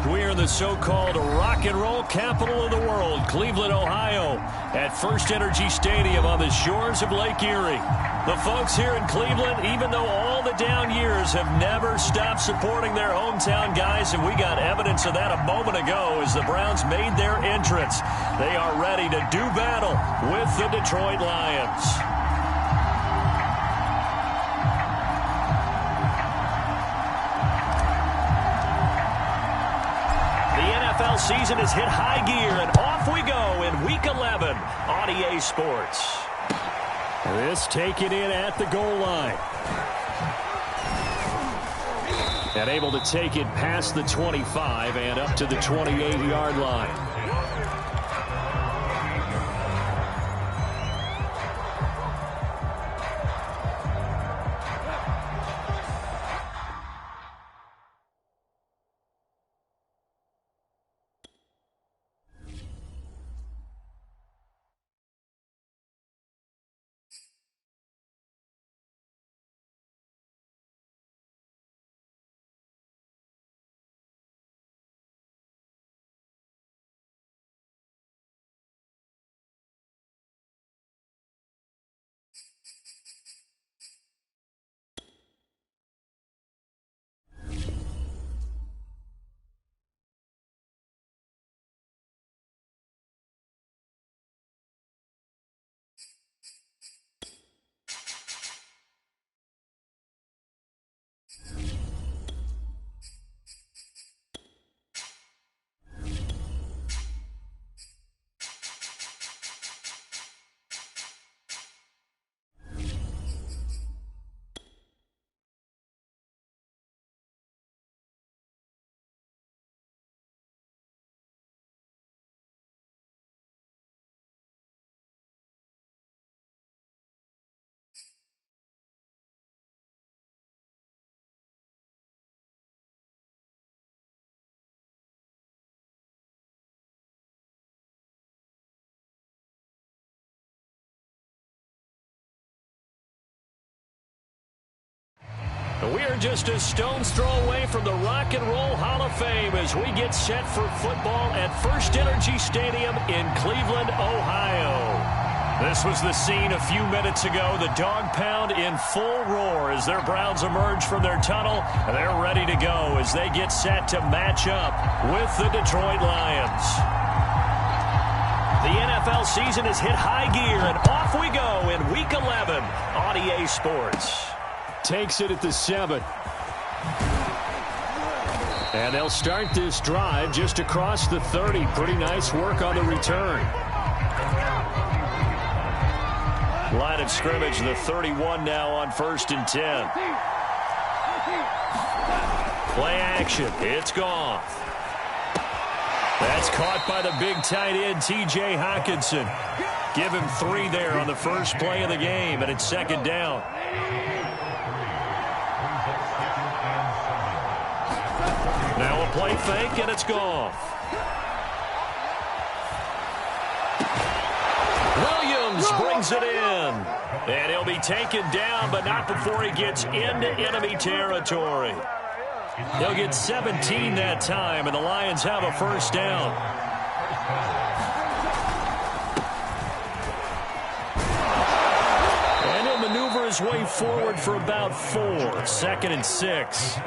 We're in the so-called rock and roll capital of the world, Cleveland, Ohio, at First Energy Stadium on the shores of Lake Erie. The folks here in Cleveland, even though all the down years, have never stopped supporting their hometown guys, and we got evidence of that a moment ago as the Browns made their entrance. They are ready to do battle with the Detroit Lions. NFL season has hit high gear, and off we go in Week 11 on EA Sports. This taken in at the goal line. And able to take it past the 25 and up to the 28-yard line. We are just a stone's throw away from the Rock and Roll Hall of Fame as we get set for football at First Energy Stadium in Cleveland, Ohio. This was the scene a few minutes ago. The dog pound in full roar as their Browns emerge from their tunnel. They're ready to go as they get set to match up with the Detroit Lions. The NFL season has hit high gear, and off we go in Week 11 on EA Sports. Takes it at the 7. And they'll start this drive just across the 30. Pretty nice work on the return. Line of scrimmage, the 31 now on 1st and 10. Play action. It's gone. That's caught by the big tight end, T.J. Hockenson. Give him 3 there on the first play of the game, and it's 2nd down. Now a play fake, and it's gone. Williams brings it in. And he'll be taken down, but not before he gets into enemy territory. He'll get 17 that time, and the Lions have a 1st down. And he'll maneuver his way forward for about 4. 2nd and 6.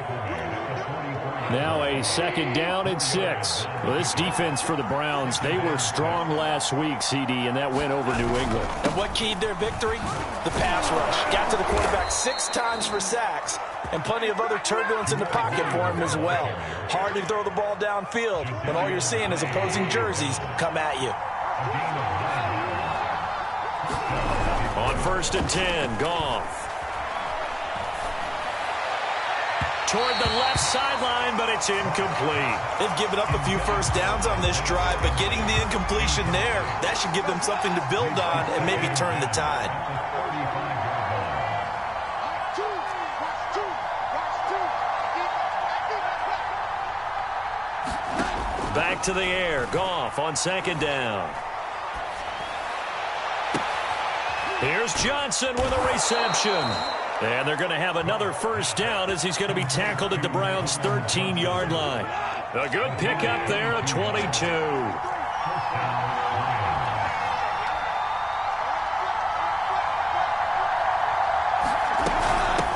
Now a 2nd down and 6. Well, this defense for the Browns, they were strong last week, CD, and that went over New England. And what keyed their victory? The pass rush. Got to the quarterback 6 times for sacks, and plenty of other turbulence in the pocket for him as well. Hard to throw the ball downfield, but all you're seeing is opposing jerseys come at you. On 1st and 10, Goff. Toward the left sideline, but it's incomplete. They've given up a few 1st downs on this drive, but getting the incompletion there, that should give them something to build on and maybe turn the tide. Back to the air. Goff on 2nd down. Here's Johnson with a reception. And they're going to have another first down as he's going to be tackled at the Browns' 13-yard line. A good pickup there, a 22.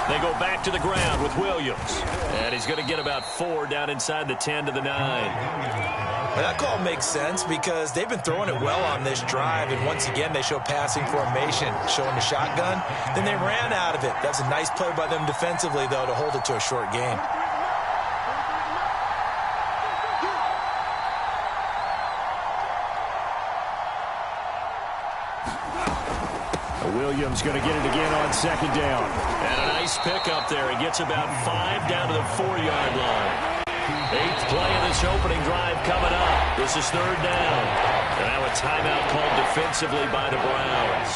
They go back to the ground with Williams. And he's going to get about 4 down inside the 10 to the 9. Well, that call makes sense because they've been throwing it well on this drive, and once again they show passing formation, showing the shotgun. Then they ran out of it. That's a nice play by them defensively, though, to hold it to a short game. Williams going to get it again on second down. And a nice pickup there. He gets about 5 down to the 4-yard line. 8th play of this opening drive coming up. This is 3rd down. And now a timeout called defensively by the Browns.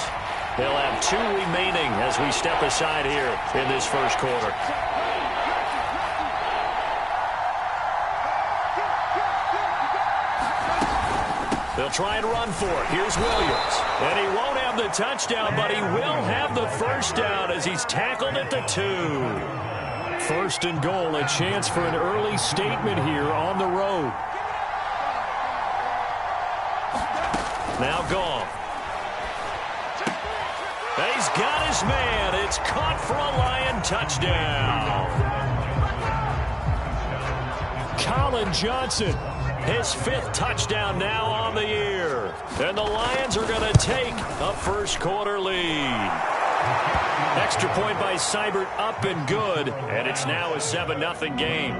They'll have 2 remaining as we step aside here in this first quarter. They'll try and run for it. Here's Williams. And he won't have the touchdown, but he will have the first down as he's tackled at the 2. 1st and goal, a chance for an early statement here on the road. Now Goff. He's got his man. It's caught for a Lion touchdown. Colin Johnson, his 5th touchdown now on the year. And the Lions are going to take a first quarter lead. Extra point by Seibert up and good. And it's now a 7-0 game.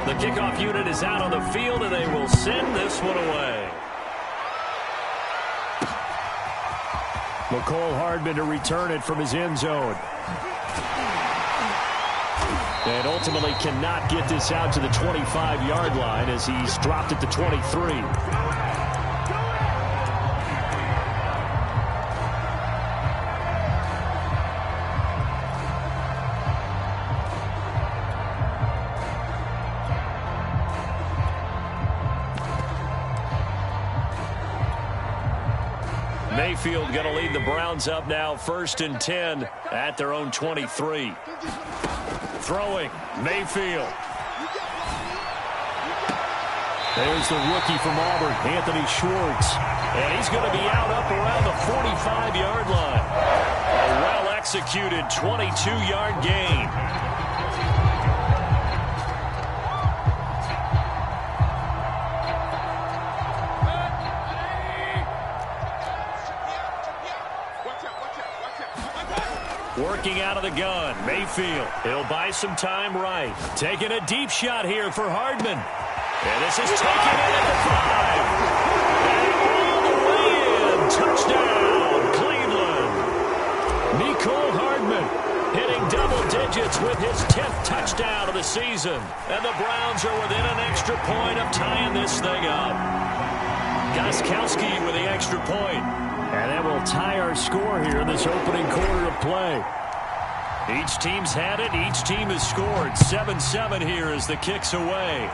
The kickoff unit is out on the field, and they will send this one away. McCole Hardman to return it from his end zone. And ultimately cannot get this out to the 25-yard line as he's dropped at the 23. Mayfield going to lead the Browns up now 1st and 10 at their own 23. Throwing, Mayfield. There's the rookie from Auburn, Anthony Schwartz. And he's going to be out up around the 45-yard line. A well-executed 22-yard gain. Working out of the gun, Mayfield. He'll buy some time right. Taking a deep shot here for Hardman. And this is taken in at the 5. And all the way in. Touchdown, Cleveland. Mecole Hardman hitting double digits with his 10th touchdown of the season. And the Browns are within an extra point of tying this thing up. Gostkowski with the extra point. And that will tie our score here in this opening quarter of play. Each team's had it. Each team has scored. 7-7 here as the kick's away.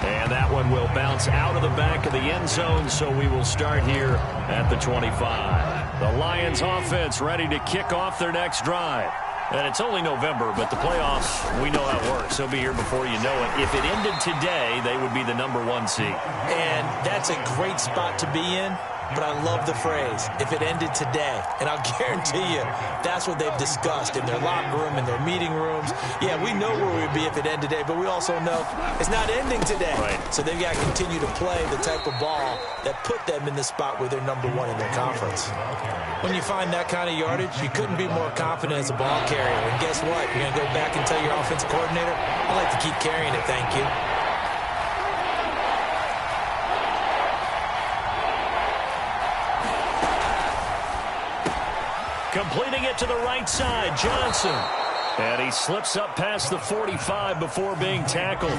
And that one will bounce out of the back of the end zone, so we will start here at the 25. The Lions offense ready to kick off their next drive. And it's only November, but the playoffs, we know how it works. They'll be here before you know it. If it ended today, they would be the #1 seed. And that's a great spot to be in, but I love the phrase, if it ended today. And I'll guarantee you, that's what they've discussed in their locker room, in their meeting rooms. Yeah, we know where we would be if it ended today, but we also know it's not ending today. Right. So they've got to continue to play the type of ball that put them in the spot where they're #1 in their conference. When you find that kind of yardage, you couldn't be more confident as a ball carrier. And guess what? You're going to go back and tell your offensive coordinator, I'd like to keep carrying it, thank you. Completing it to the right side, Johnson. And he slips up past the 45 before being tackled.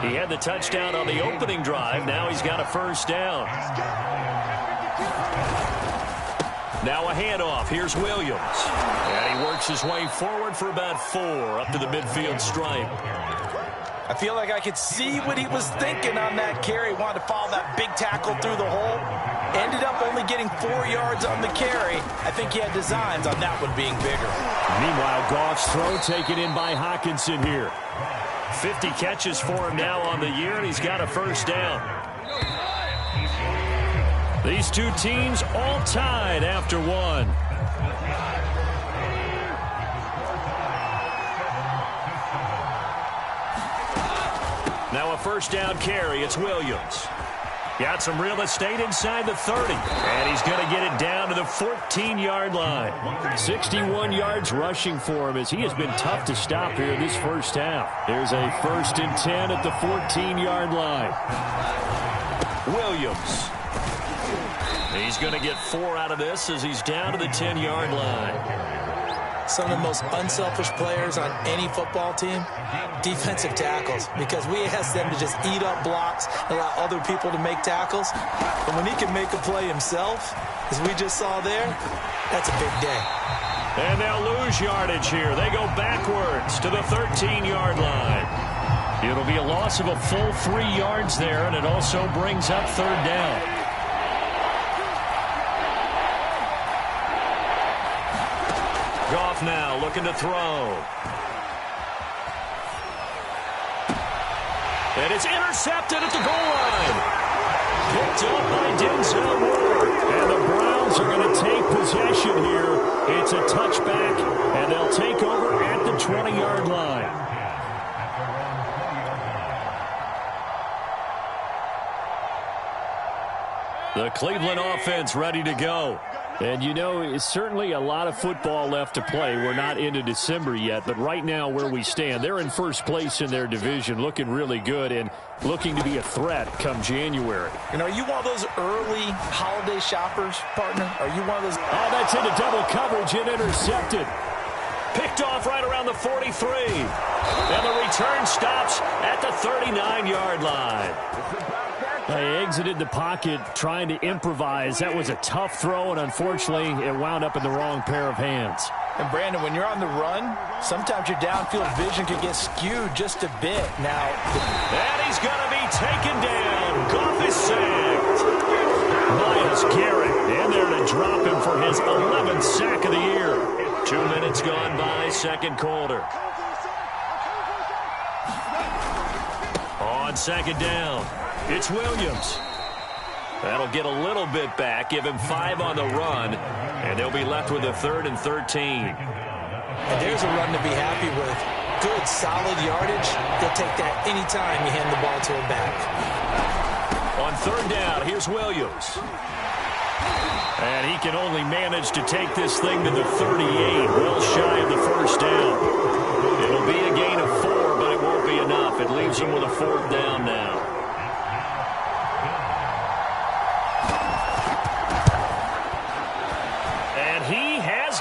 He had the touchdown on the opening drive. Now he's got a first down. Now a handoff. Here's Williams. And he works his way forward for about 4 up to the midfield stripe. I feel like I could see what he was thinking on that carry. Wanted to follow that big tackle through the hole. Ended up only getting 4 yards on the carry. I think he had designs on that one being bigger. Meanwhile, Goff's throw taken in by Hockenson here. 50 catches for him now on the year, and he's got a first down. These two teams all tied after one. Now a first down carry. It's Williams. Got some real estate inside the 30. And he's going to get it down to the 14-yard line. 61 yards rushing for him as he has been tough to stop here this first half. There's a 1st and 10 at the 14-yard line. Williams. He's going to get 4 out of this as he's down to the 10-yard line. Some of the most unselfish players on any football team, defensive tackles, because we ask them to just eat up blocks, allow other people to make tackles. But when he can make a play himself, as we just saw there, that's a big day. And they'll lose yardage here. They go backwards to the 13-yard line. It'll be a loss of a full 3 yards there, and it also brings up 3rd down. Goff now looking to throw. And it's intercepted at the goal line. Picked up by Denzel Ward. And the Browns are going to take possession here. It's a touchback, and they'll take over at the 20-yard line. The Cleveland offense ready to go. And, you know, it's certainly a lot of football left to play. We're not into December yet, but right now where we stand, they're in first place in their division, looking really good and looking to be a threat come January. And are you one of those early holiday shoppers, partner? Are you one of those? Oh, that's into double coverage and intercepted. Picked off right around the 43. And the return stops at the 39-yard line. They exited the pocket trying to improvise. That was a tough throw, and unfortunately, it wound up in the wrong pair of hands. And, Brandon, when you're on the run, sometimes your downfield vision can get skewed just a bit. Now, and he's going to be taken down. Goff is sacked. Myles Garrett in there to drop him for his 11th sack of the year. 2 minutes gone by, second quarter. On second down. It's Williams. That'll get a little bit back, give him 5 on the run, and they'll be left with a 3rd and 13. And there's a run to be happy with. Good, solid yardage. They'll take that anytime you hand the ball to him back. On 3rd down, here's Williams. And he can only manage to take this thing to the 38, well shy of the first down. It'll be a gain of 4, but it won't be enough. It leaves him with a 4th down now.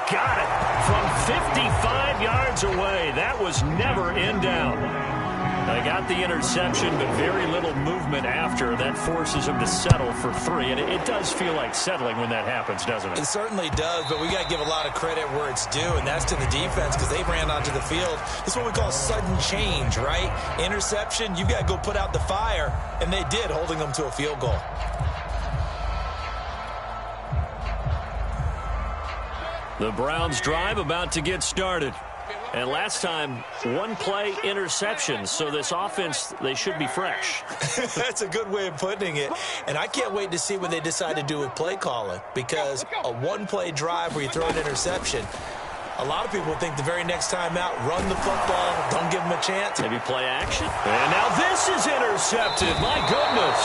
Got it from 55 yards away. That was never in doubt. They got the interception, but very little movement after. That forces them to settle for 3. And it does feel like settling when that happens, doesn't it? It certainly does, but we got to give a lot of credit where it's due, and that's to the defense because they ran onto the field. This is what we call sudden change, right? Interception, you've got to go put out the fire, and they did, holding them to a field goal. The Browns drive about to get started. And last time, 1 play interception. So this offense, they should be fresh. That's a good way of putting it. And I can't wait to see what they decide to do with play calling. Because a 1-play drive where you throw an interception, a lot of people think the very next time out, run the football, don't give them a chance. Maybe play action. And now this is intercepted. My goodness.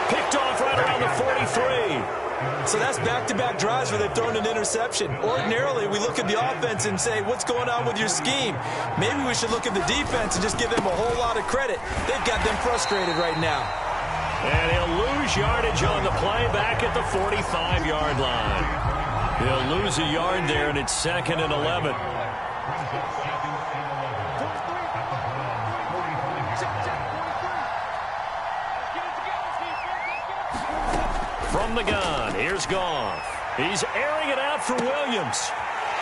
Picked off right around the 43. So that's back-to-back drives where they've thrown an interception. Ordinarily, we look at the offense and say, what's going on with your scheme? Maybe we should look at the defense and just give them a whole lot of credit. They've got them frustrated right now. And he'll lose yardage on the play back at the 45-yard line. He'll lose a yard there, and it's 2nd and 11. From the gun, here's Goff. He's airing it out for Williams.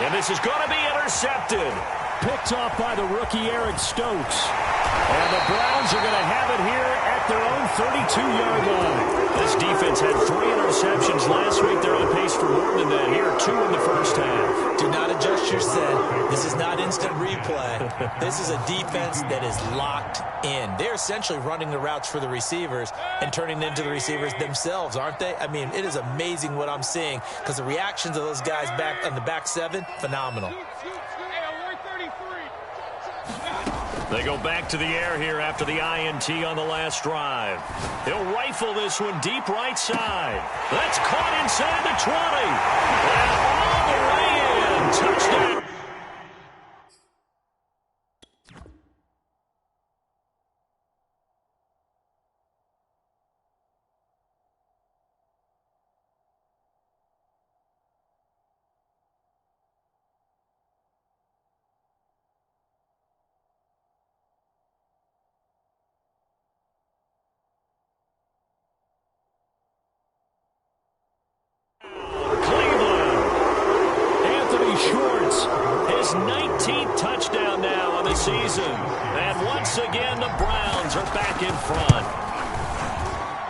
And this is going to be intercepted. Picked off by the rookie Eric Stokes. And the Browns are going to have it here at their own 32-yard line. This defense had 3 interceptions last week. They're on pace for more than that here. 2 in the first half. Do not adjust your set. This is not instant replay. This is a defense that is locked in. They're essentially running the routes for the receivers and turning them into the receivers themselves, aren't they? I mean, it is amazing what I'm seeing because the reactions of those guys back in the back 7, phenomenal. They go back to the air here after the INT on the last drive. He'll rifle this one deep right side. That's caught inside the 20. And all the way in. Touchdown. His 19th touchdown now on the season. And once again, the Browns are back in front.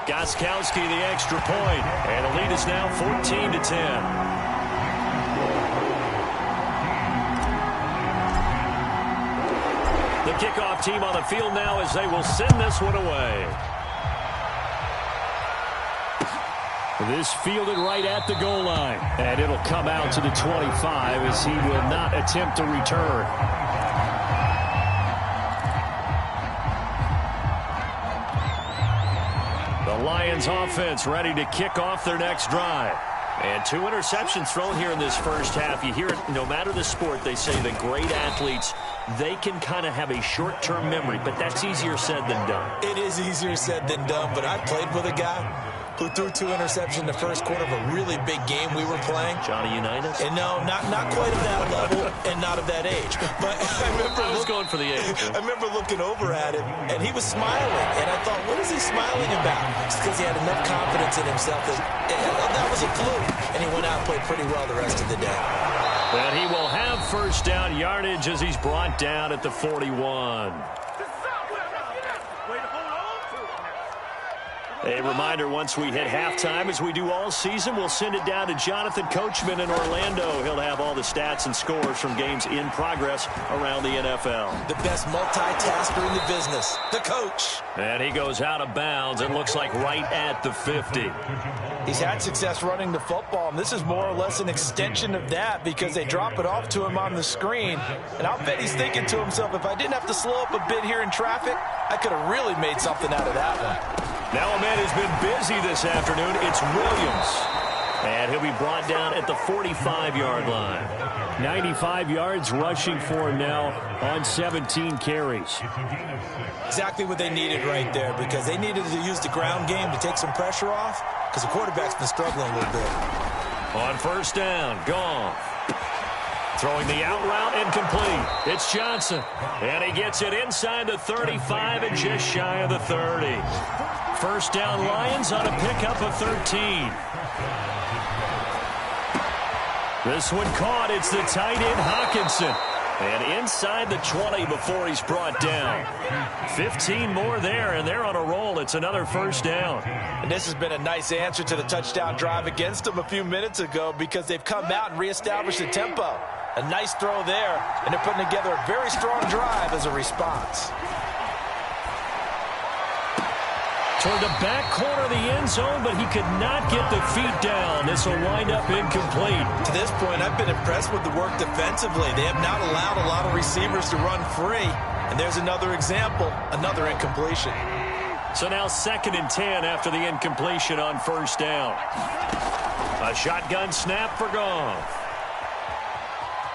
Gostkowski the extra point. And the lead is now 14-10. The kickoff team on the field now as they will send this one away. This fielded right at the goal line. And it'll come out to the 25 as he will not attempt to return. The Lions offense ready to kick off their next drive. And 2 interceptions thrown here in this first half. You hear it, no matter the sport, they say the great athletes, they can kind of have a short-term memory, but that's easier said than done. It is easier said than done, but I played with a guy who threw 2 interceptions in the first quarter of a really big game we were playing. Johnny Unitas? And no, not quite of that level and not of that age. But I was going for the age. I remember looking over at him, and he was smiling. And I thought, what is he smiling about? It's because he had enough confidence in himself that was a fluke. And he went out and played pretty well the rest of the day. And he will have first down yardage as he's brought down at the 41. A reminder, once we hit halftime, as we do all season, we'll send it down to Jonathan Coachman in Orlando. He'll have all the stats and scores from games in progress around the NFL. The best multitasker in the business, the coach. And he goes out of bounds. It looks like right at the 50. He's had success running the football, and this is more or less an extension of that because they drop it off to him on the screen. And I'll bet he's thinking to himself, if I didn't have to slow up a bit here in traffic, I could have really made something out of that one. Now a man who's been busy this afternoon, it's Williams. And he'll be brought down at the 45-yard line. 95 yards rushing for him now on 17 carries. Exactly what they needed right there because they needed to use the ground game to take some pressure off because the quarterback's been struggling a little bit. On first down, Goff. Throwing the out route incomplete. It's Johnson. And he gets it inside the 35 and just shy of the 30. First down Lions on a pickup of 13. This one caught. It's the tight end Hawkinson. And inside the 20 before he's brought down. 15 more there, and they're on a roll. It's another first down. And this has been a nice answer to the touchdown drive against them a few minutes ago because they've come out and reestablished the tempo. A nice throw there, and they're putting together a very strong drive as a response. Toward the back corner of the end zone, but he could not get the feet down. This will wind up incomplete. To this point, I've been impressed with the work defensively. They have not allowed a lot of receivers to run free. And there's another example, another incompletion. So now 2nd and 10 after the incompletion on first down. A shotgun snap for Goff.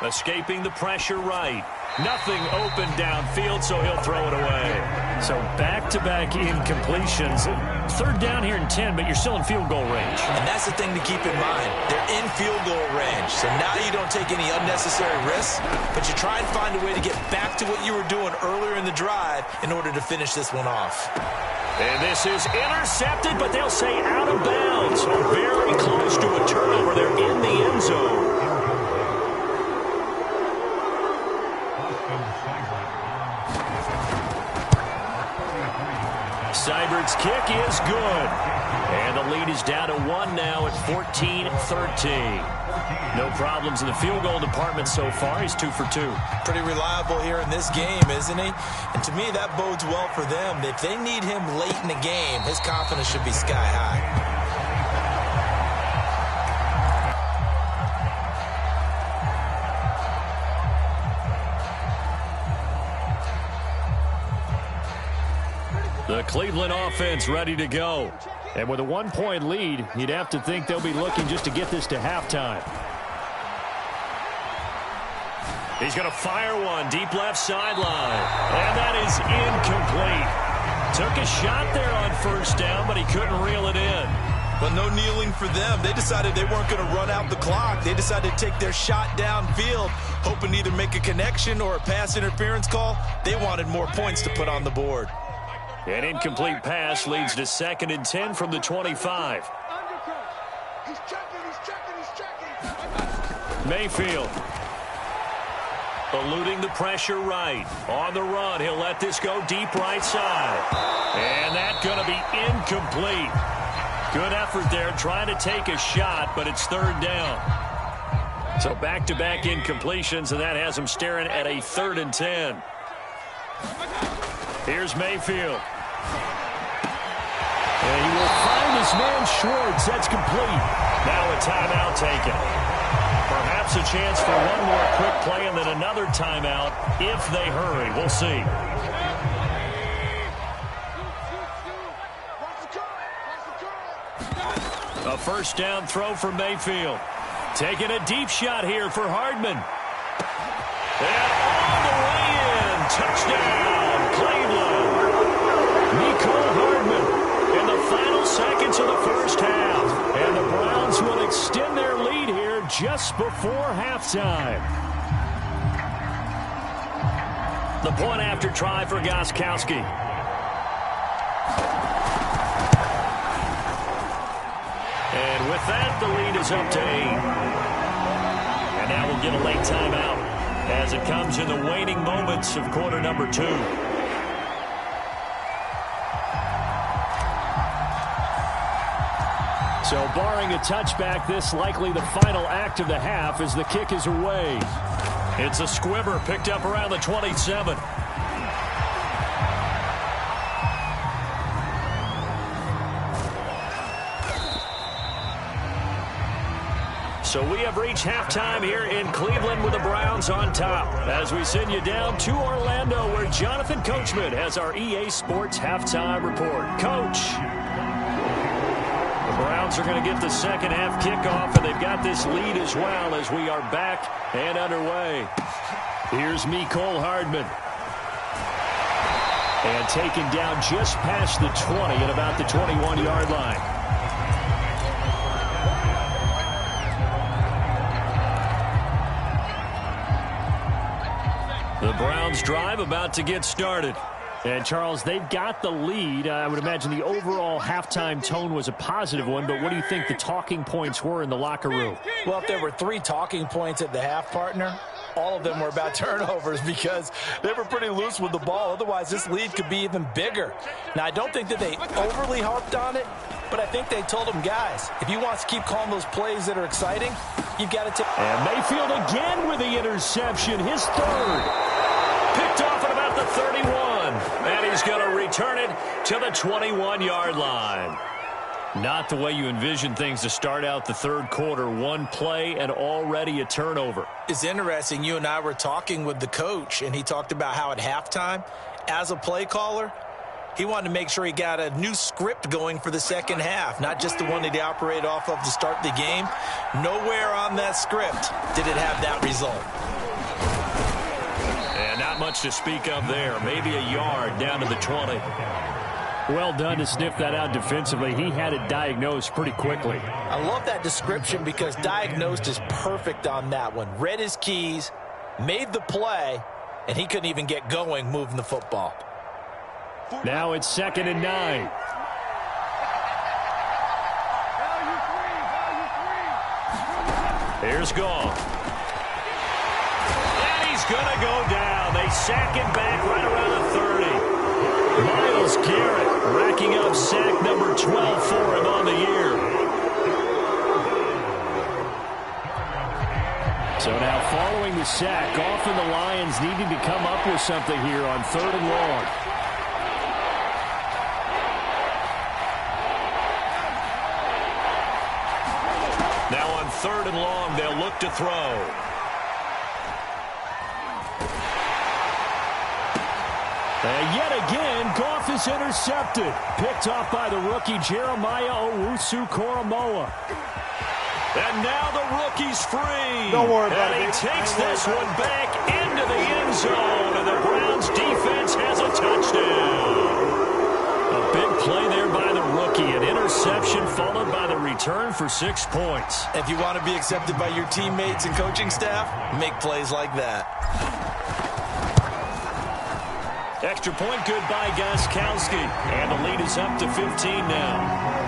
Escaping the pressure right. Nothing open downfield, so he'll throw it away. So back-to-back incompletions. 3rd down here and 10, but you're still in field goal range. And that's the thing to keep in mind. They're in field goal range. So now you don't take any unnecessary risks, but you try and find a way to get back to what you were doing earlier in the drive in order to finish this one off. And this is intercepted, but they'll say out of bounds. So very close to a turnover. They're in the end zone. down to 1 now at 14-13. No problems in the field goal department so far. He's 2 for 2. Pretty reliable here in this game, isn't he? And to me, that bodes well for them. If they need him late in the game, his confidence should be sky high. The Cleveland offense ready to go. And with a 1-point lead, you'd have to think they'll be looking just to get this to halftime. He's going to fire one deep left sideline. And that is incomplete. Took a shot there on first down, but he couldn't reel it in. But no kneeling for them. They decided they weren't going to run out the clock. They decided to take their shot downfield, hoping to either make a connection or a pass interference call. They wanted more points to put on the board. An incomplete pass leads to 2nd and 10 from the 25. He's checking. Mayfield. Eluding the pressure right. On the run, he'll let this go deep right side. And that's going to be incomplete. Good effort there trying to take a shot, but it's 3rd down. So back-to-back incompletions, and that has him staring at a 3rd and 10. Here's Mayfield. And he will find his man Schwartz. That's complete. Now a timeout taken. Perhaps a chance for one more quick play and then another timeout if they hurry. We'll see. A first down throw for Mayfield. Taking a deep shot here for Hardman. And all the way in. Touchdown, Cleveland. Mecole Hardman in the final seconds of the first half. And the Browns will extend their lead here just before halftime. The point after try for Gostkowski. And with that, the lead is up to 8. And now we'll get a late timeout as it comes in the waning moments of quarter number 2. So barring a touchback, this likely the final act of the half as the kick is away. It's a squibber picked up around the 27. So we have reached halftime here in Cleveland with the Browns on top. As we send you down to Orlando where Jonathan Coachman has our EA Sports halftime report. Coach. The Browns are going to get the second half kickoff, and they've got this lead as well as we are back and underway. Here's Mecole Hardman. And taken down just past the 20 at about the 21-yard line. The Browns drive about to get started. And, Charles, they've got the lead. I would imagine the overall halftime tone was a positive one, but what do you think the talking points were in the locker room? Well, if there were 3 talking points at the half, partner, all of them were about turnovers because they were pretty loose with the ball. Otherwise, this lead could be even bigger. Now, I don't think that they overly harped on it, but I think they told them, guys, if you want to keep calling those plays that are exciting, you've got to take. And Mayfield again with the interception, his 3rd. Picked off at about the 31. And he's going to return it to the 21-yard line. Not the way you envision things to start out the 3rd quarter. One play and already a turnover. It's interesting. You and I were talking with the coach, and he talked about how at halftime, as a play caller, he wanted to make sure he got a new script going for the second half, not just the one that he operated off of to start the game. Nowhere on that script did it have that result. And not much to speak of there. Maybe a yard down to the 20. Well done to sniff that out defensively. He had it diagnosed pretty quickly. I love that description because diagnosed is perfect on that one. Read his keys, made the play, and he couldn't even get going moving the football. Now it's 2nd and 9. Here's Gall. And he's going to go down. They sack him back right around the 30. Myles Garrett racking up sack number 12 for him on the year. sack. Often the Lions needing to come up with something here on 3rd and long. Now on 3rd and long, they'll look to throw. And yet again, Goff is intercepted. Picked off by the rookie Jeremiah Owusu-Koramoah. And now the rookie's free. Don't worry about it. And he takes this one back into the end zone. And the Browns defense has a touchdown. A big play there by the rookie. An interception followed by the return for 6 points. If you want to be accepted by your teammates and coaching staff, make plays like that. Extra point good by Gostkowski. And the lead is up to 15 now.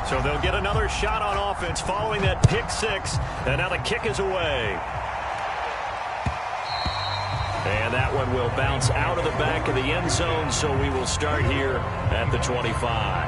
So they'll get another shot on offense following that pick six. And now the kick is away. And that one will bounce out of the back of the end zone, so we will start here at the 25.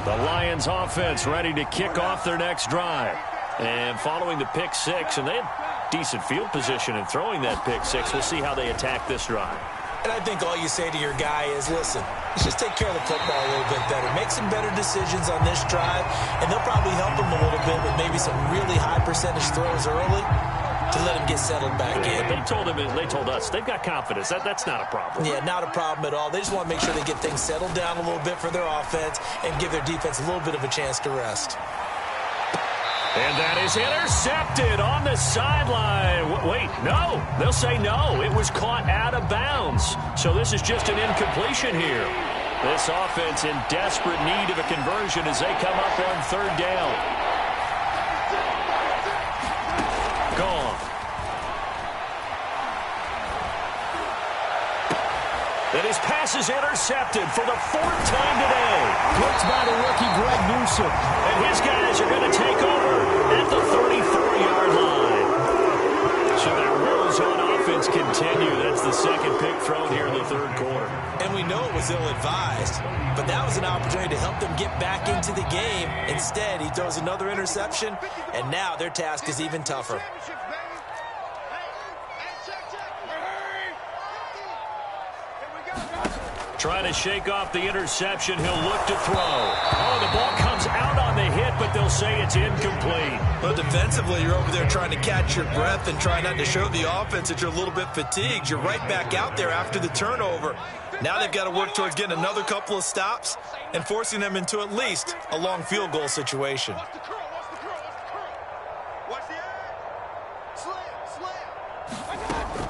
The Lions offense ready to kick off their next drive. And following the pick six, and they had decent field position in throwing that pick six. We'll see how they attack this drive. And I think all you say to your guy is, listen, let's just take care of the football a little bit better. Make some better decisions on this drive, and they'll probably help him a little bit with maybe some really high percentage throws early to let him get settled back in. They told us they've got confidence. That's not a problem. Yeah, not a problem at all. They just want to make sure they get things settled down a little bit for their offense and give their defense a little bit of a chance to rest. And that is intercepted on the sideline. Wait, no. They'll say no. It was caught out of bounds. So this is just an incompletion here. This offense in desperate need of a conversion as they come up on 3rd down. Gone. And his pass is intercepted for the 4th time today. Blitzed by the rookie Greg Newsome. And his guys are going to take over at the 34-yard line. So their woes on offense continue. That's the second pick thrown here in the 3rd quarter. And we know it was ill-advised, but that was an opportunity to help them get back into the game. Instead, he throws another interception, and now their task is even tougher. Trying to shake off the interception. He'll look to throw. Oh, the ball comes out on the hit, but they'll say it's incomplete. But defensively, you're over there trying to catch your breath and try not to show the offense that you're a little bit fatigued. You're right back out there after the turnover. Now they've got to work towards getting another couple of stops and forcing them into at least a long field goal situation.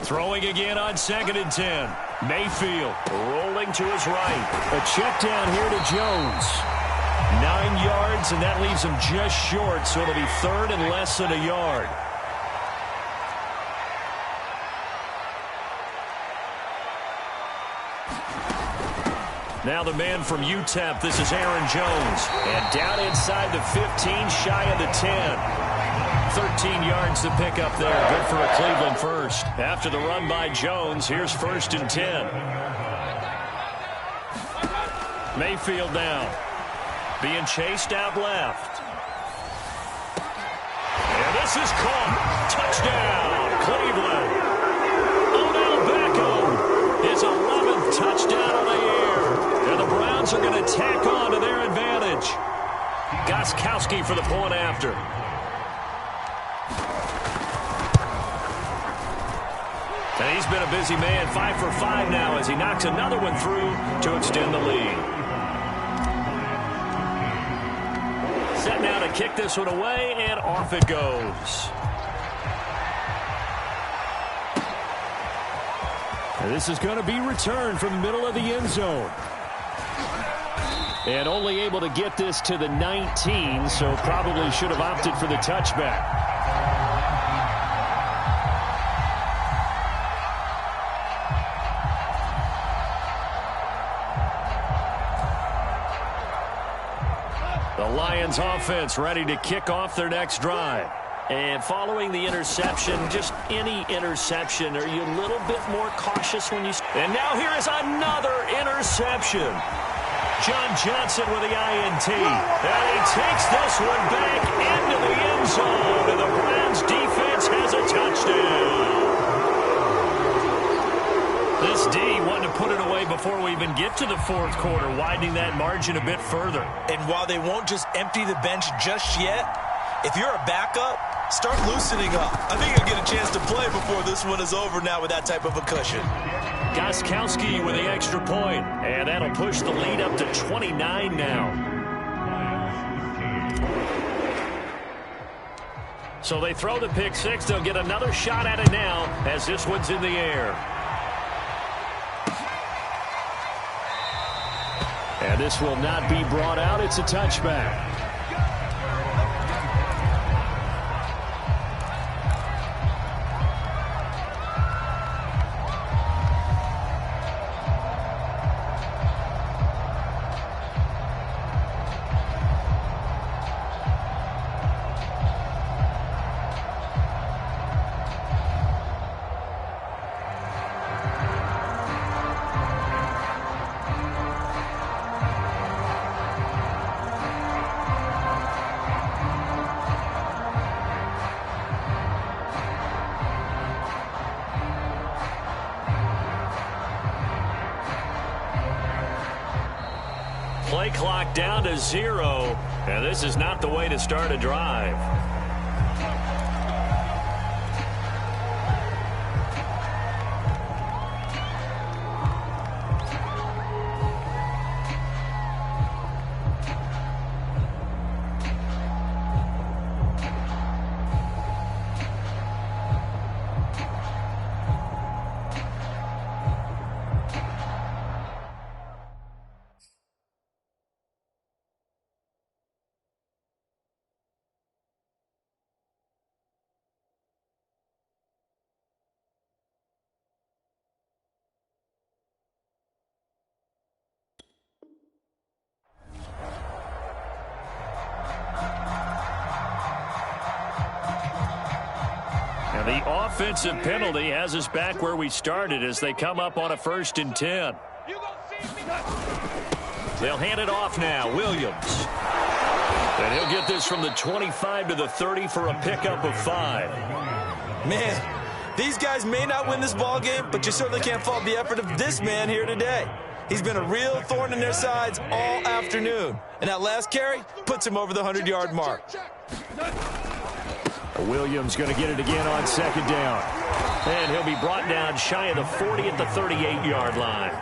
Throwing again on 2nd and 10. Mayfield rolling to his right. A check down here to Jones. 9 yards, and that leaves him just short, so it'll be 3rd and less than a yard. Now the man from UTEP, this is Aaron Jones. And down inside the 15, shy of the 10. 13 yards to pick up there. Good for a Cleveland first. After the run by Jones, here's 1st and 10. Mayfield now. Being chased out left. And this is caught. Touchdown, Cleveland. Odell Beckham. His 11th touchdown on the year. And the Browns are going to tack on to their advantage. Gostkowski for the point after. And he's been a busy man, 5 for 5 now as he knocks another one through to extend the lead. Set now to kick this one away, and off it goes. And this is going to be returned from the middle of the end zone. And only able to get this to the 19, so probably should have opted for the touchback. Lions offense ready to kick off their next drive. And following the interception, just any interception, are you a little bit more cautious when you... And now here is another interception. John Johnson with the INT. And he takes this one back into the end zone. And the Browns defense has a touchdown. This D wanted to put it away before we even get to the fourth quarter, widening that margin a bit further. And while they won't just empty the bench just yet, if you're a backup, start loosening up. I think you'll get a chance to play before this one is over now with that type of a cushion. Gostkowski with the extra point, and that'll push the lead up to 29 now. So they throw the pick six. They'll get another shot at it now as this one's in the air. And this will not be brought out. It's a touchback. Play clock down to 0, and this is not the way to start a drive. And the offensive penalty has us back where we started as they come up on a 1st and 10. They'll hand it off now. Williams. And he'll get this from the 25 to the 30 for a pickup of 5. Man, these guys may not win this ball game, but you certainly can't fault the effort of this man here today. He's been a real thorn in their sides all afternoon. And that last carry puts him over the 100-yard mark. Williams going to get it again on 2nd down. And he'll be brought down shy of the 40 at the 38-yard line.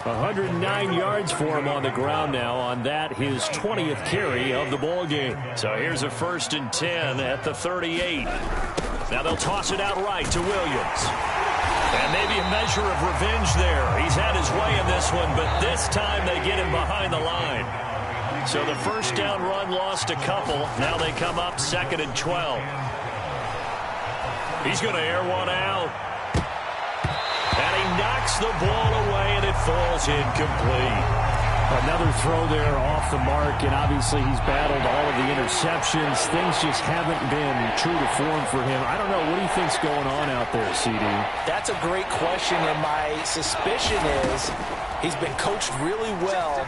109 yards for him on the ground now on that, his 20th carry of the ball game. So here's a 1st and 10 at the 38. Now they'll toss it out right to Williams. And maybe a measure of revenge there. He's had his way in this one, but this time they get him behind the line. So the 1st down run lost a couple. Now they come up 2nd and 12. He's going to air one out. And he knocks the ball away, and it falls incomplete. Another throw there off the mark, and obviously he's battled all of the interceptions. Things just haven't been true to form for him. I don't know. What do you think's going on out there, CD? That's a great question, and my suspicion is he's been coached really well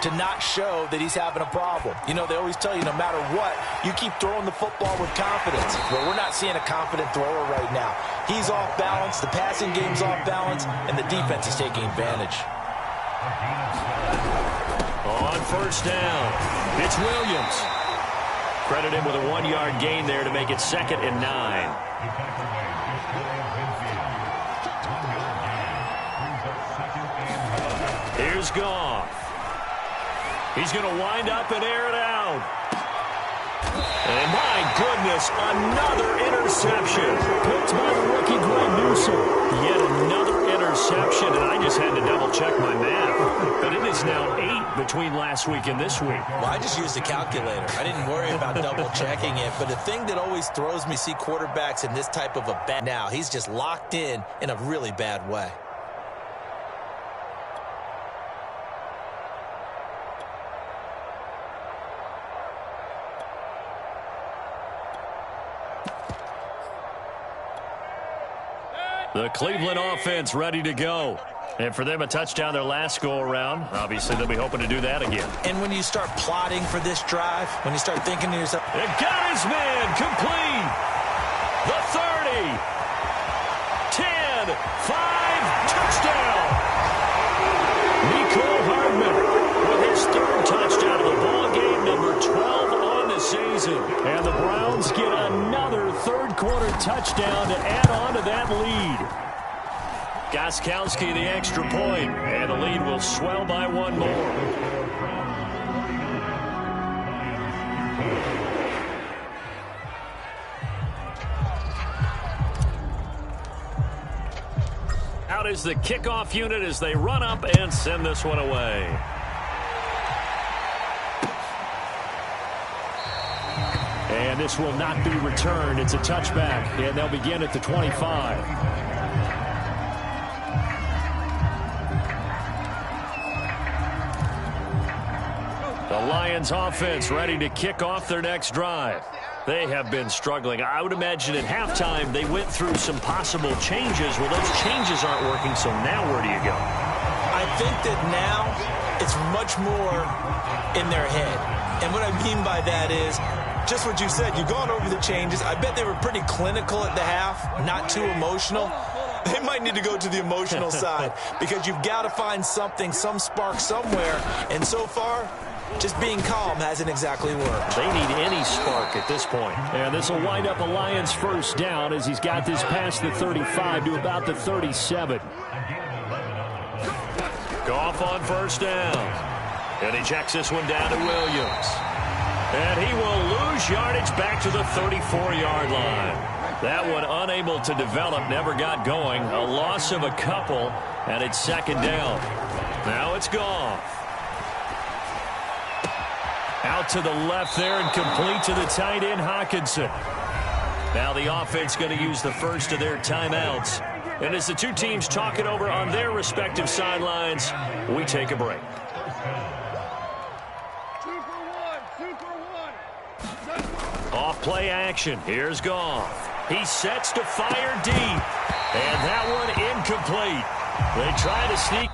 to not show that he's having a problem. You know, they always tell you no matter what, you keep throwing the football with confidence. Well, we're not seeing a confident thrower right now. He's off balance, the passing game's off balance, and the defense is taking advantage. On 1st down, it's Williams. Credit him with a 1-yard gain there to make it 2nd and 9. Here's Goff. He's going to wind up and air it out. And my goodness, another interception. Picked by the rookie Greg Newsome. Yet another interception, and I just had to double-check my math. But it is now 8 between last week and this week. Well, I just used a calculator. I didn't worry about double-checking it. But the thing that always throws me, see quarterbacks in this type of a bad now, he's just locked in a really bad way. The Cleveland offense ready to go. And for them, a touchdown their last go-around. Obviously, they'll be hoping to do that again. And when you start plotting for this drive, when you start thinking to yourself, it got his man complete. The 30, 10, 5, touchdown. Mecole Hardman with his third touchdown of the ball game, number 12 on the season. And the Browns get another third-quarter touchdown to add on to that lead. Gostkowski the extra point, and the lead will swell by one more. Out is the kickoff unit as they run up and send this one away. And this will not be returned. It's a touchback, and they'll begin at the 25. The Lions offense ready to kick off their next drive. They have been struggling. I would imagine at halftime they went through some possible changes. Well, those changes aren't working, so now where do you go? I think that now it's much more in their head. And what I mean by that is just what you said. You've gone over the changes. I bet they were pretty clinical at the half, not too emotional. They might need to go to the emotional side because you've got to find something, some spark somewhere. And so far, just being calm hasn't exactly worked. They need any spark at this point. And this will wind up a Lions first down as he's got this past the 35 to about the 37. Goff on first down. And he checks this one down to Williams. And he will lose yardage back to the 34-yard line. That one unable to develop, never got going. A loss of a couple, and it's second down. Now it's Goff. Out to the left there and complete to the tight end, Hockenson. Now the offense going to use the first of their timeouts. And as the two teams talk it over on their respective sidelines, we take a break. 2 for 1. Off play action. Here's Goff. He sets to fire deep. And that one incomplete. They try to sneak.